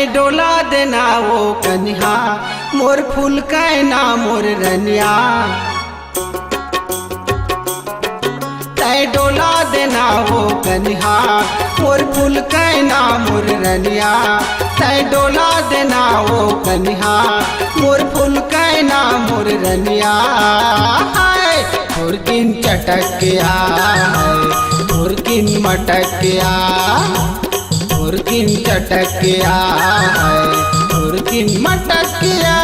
तय डोला देना वो कन्या मोर फूल कैना मोर रनिया तय डोला देना वो कन्या मोर फूल कैना मोर रनिया तय डोला देना वो कन्या मोर फूल कैना मोर रनिया फुरकिन चटकिया फुरकिन मटकिया फुरकिन चटकिया फुरकिन मटकिया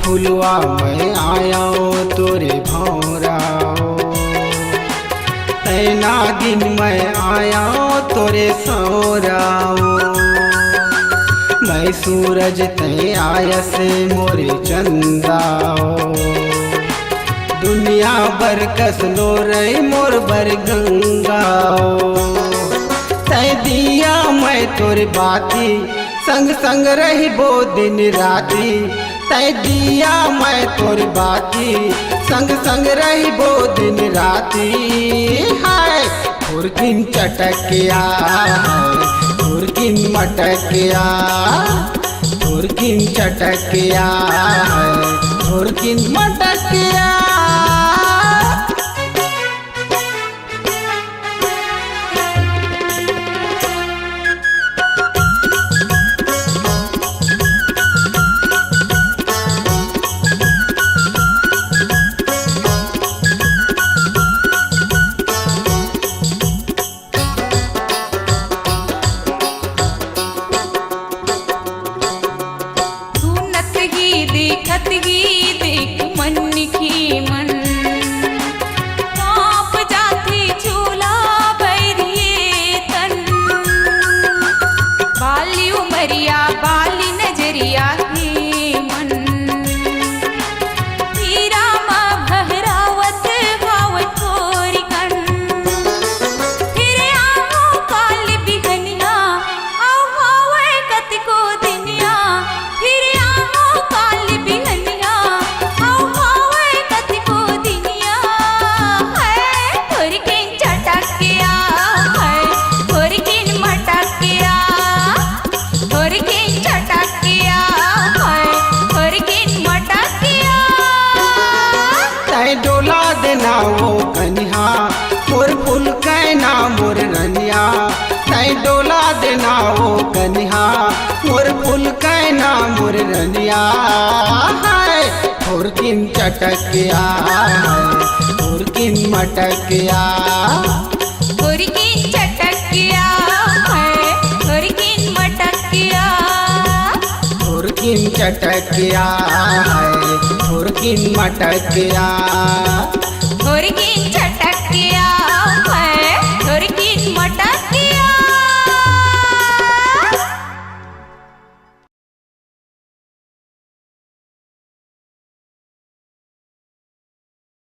फुलवा मैं आया तोरे भौरा तैना दिन मैं आया तोरे सौरा मैं सूरज तय आया से मोरे चंदा दुनिया बर कसलो रे मोर बर गंगा तय दिया मैं तोरे बाती संग संग रही बो दिन राती तय दिया मैं तोर बाती संग संग रही बो दिन राती हाय फुरकिन चटकिया फुरकिन मटकिया फुरकिन चटकिया फुरकिन मटकिया डोला देना वो कन्या मोर फूल कैना मोर रनिया तय डोला देना वो कन्या मोर फूल कैना मोर रनिया फुरकिन चटकिया फुरकिन मटकिया फुरकिन चटकिया फुरकिन मटकिया फुरकिन चटकिया फुरकिन मटकिया